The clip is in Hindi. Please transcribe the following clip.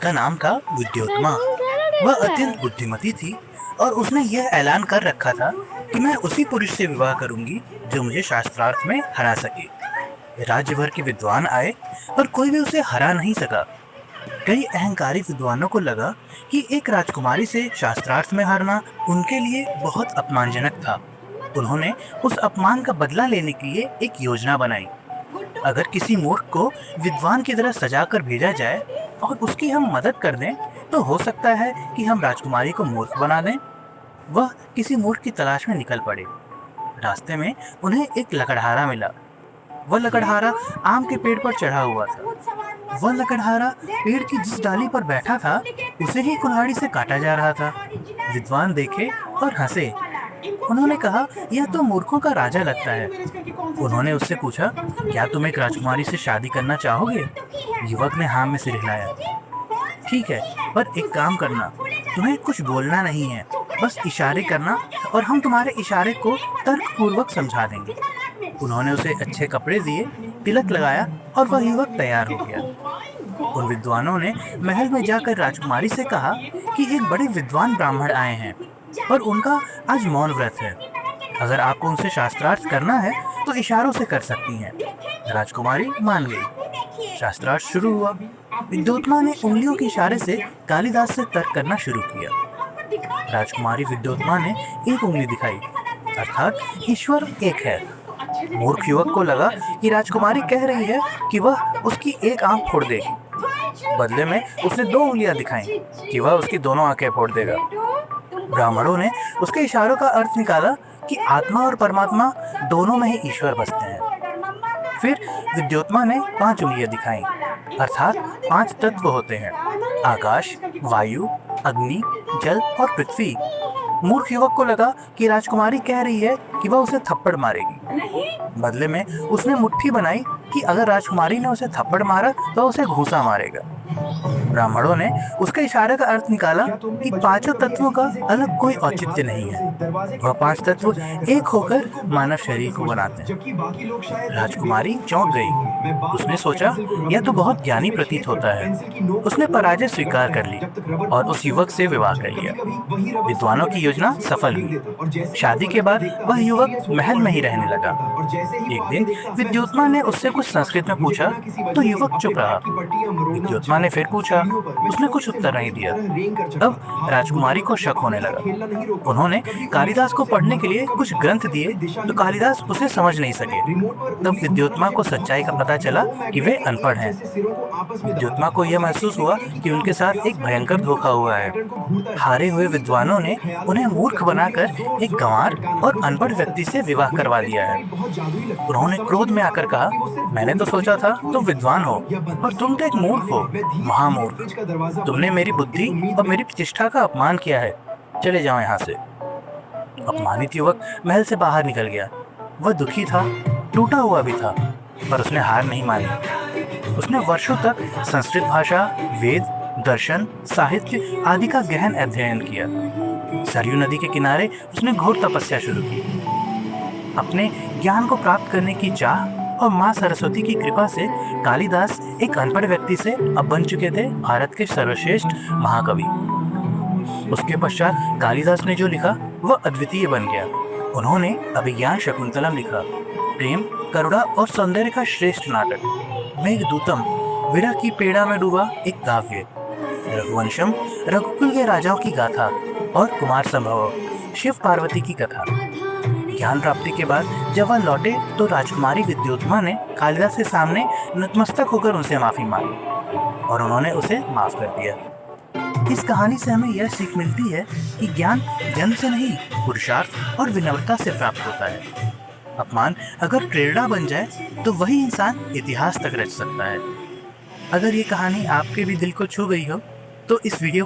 उसका नाम था विद्योत्मा। वह अत्यंत बुद्धिमती थी और उसने यह ऐलान कर रखा था कि मैं उसी पुरुष से विवाह करूंगी जो मुझे शास्त्रार्थ में हरा सके। राज्य भर के विद्वान आए पर कोई भी उसे हरा नहीं सका। कई अहंकारी विद्वानों को लगा कि एक राजकुमारी से शास्त्रार्थ में हारना उनके लिए बहुत अपमानजनक था। उन्होंने उस अपमान का बदला लेने के लिए एक योजना बनाई। अगर किसी मूर्ख को विद्वान की तरह सजा कर भेजा जाए और उसकी हम मदद कर दें तो हो सकता है कि हम राजकुमारी को मूर्ख बना दें। वह किसी मूर्ख की तलाश में निकल पड़े। रास्ते में उन्हें एक लकड़हारा मिला। वह लकड़हारा आम के पेड़ पर चढ़ा हुआ था। वह लकड़हारा पेड़ की जिस डाली पर बैठा था उसे ही कुल्हाड़ी से काटा जा रहा था। विद्वान देखे और हंसे। उन्होंने कहा, यह तो मूर्खों का राजा लगता है। उन्होंने उससे पूछा, क्या तुम एक राजकुमारी से शादी करना चाहोगे? युवक ने हाँ में सिर हिलाया। ठीक है, पर एक काम करना, तुम्हें कुछ बोलना नहीं है, बस इशारे करना और हम तुम्हारे इशारे को तर्कपूर्वक समझा देंगे। उन्होंने उसे अच्छे कपड़े दिए, तिलक लगाया और वह युवक तैयार हो गया। उन विद्वानों ने महल में जाकर राजकुमारी से कहा कि एक बड़े विद्वान ब्राह्मण आए हैं और उनका आज मौन व्रत है। अगर आपको उनसे शास्त्रार्थ करना है तो इशारों से कर सकती हैं। राजकुमारी मान गई। शास्त्रार्थ शुरू हुआ। विद्योत्मा ने उंगलियों के इशारे से कालिदास से तर्क करना शुरू किया। राजकुमारी विद्योत्मा ने एक उंगली दिखाई, अर्थात ईश्वर एक है। मूर्ख युवक को लगा कि राजकुमारी कह रही है कि वह उसकी एक आंख फोड़ देगी। बदले में उसने दो उंगलियां दिखाई कि वह उसकी दोनों आंखें फोड़ देगा। ब्राह्मणों ने उसके इशारों का अर्थ निकाला कि आत्मा और परमात्मा दोनों में ही ईश्वर बसते हैं। फिर विद्योत्मा ने 5 उंगलियां दिखाई, अर्थात 5 तत्व होते हैं, आकाश, वायु, अग्नि, जल और पृथ्वी। मूर्ख युवक को लगा कि राजकुमारी कह रही है कि वह उसे थप्पड़ मारेगी। बदले में उसने मुट्ठी बनाई कि अगर राजकुमारी ने उसे थप्पड़ मारा तो उसे घूंसा मारेगा। ब्राह्मणों ने उसके इशारे का अर्थ निकाला कि 5 तत्वों का अलग कोई औचित्य नहीं है। वह 5 तत्व एक होकर मानव शरीर को बनाते हैं। राजकुमारी चौंक गई। उसने सोचा, यह तो बहुत ज्ञानी प्रतीत होता है। उसने पराजय स्वीकार कर ली और उस युवक से विवाह कर लिया। विद्वानों की योजना सफल हुई। शादी के बाद वह युवक महल में ही रहने लगा। एक दिन विद्योत्मा ने उससे कुछ संस्कृत में पूछा तो युवक चुप रहा। विद्योत्मा ने फिर पूछा, उसने कुछ उत्तर नहीं दिया। अब राजकुमारी को शक होने लगा। उन्होंने कालिदास को पढ़ने के लिए कुछ ग्रंथ दिए तो कालिदास उसे समझ नहीं सके। तब विद्योत्मा को सच्चाई का पता चला कि वे अनपढ़ हैं। विद्योत्मा को यह महसूस हुआ कि उनके साथ एक भयंकर धोखा हुआ है। हारे हुए विद्वानों ने उन्हें मूर्ख बनाकर एक गंवार और अनपढ़ व्यक्ति से विवाह करवा दिया है। उन्होंने क्रोध में आकर कहा, मैंने तो सोचा था तुम विद्वान हो और तुम तो एक मूर्ख हो, महामूर्ख। तुमने मेरी बुद्धि और मेरी प्रतिष्ठा का अपमान किया है। चले जाओ यहाँ से। अपमानित युवक महल से बाहर निकल गया। वह दुखी था, टूटा हुआ भी था, पर उसने हार नहीं मानी। उसने वर्षों तक संस्कृत भाषा, वेद, दर्शन, साहित्य आदि का गहन अध्ययन किया। सरयू नदी के किनारे उसने घोर तपस्या शुरू की। अपने ज्ञान को प्राप्त करने की चाह और माँ सरस्वती की कृपा से कालिदास एक अनपढ़ व्यक्ति से अब बन चुके थे भारत के सर्वश्रेष्ठ महाकवि। उसके पश्चात कालिदास ने जो लिखा वह अद्वितीय बन गया। उन्होंने अभिज्ञान शकुंतलम लिखा, प्रेम, करुणा और सौंदर्य का श्रेष्ठ नाटक, मेघदूतम, विरह की पेड़ा में डूबा एक काव्य, रघुवंशम, रघुकुल के राजाओं की गाथा और कुमार संभव, शिव पार्वती की कथा। ज्ञान प्राप्ति के बाद जब वह लौटे तो राजकुमारी विद्योत्मा ने कालिदास के सामने नतमस्तक होकर उनसे माफी मांगी और उन्होंने उसे माफ कर दिया। इस कहानी से हमें यह सीख मिलती है कि ज्ञान जन्म से नहीं, पुरुषार्थ और विनम्रता से प्राप्त होता है। अपमान अगर प्रेरणा बन जाए तो वही इंसान इतिहास तक रच सकता है। अगर ये कहानी आपके भी दिल को छू गई हो तो इस वीडियो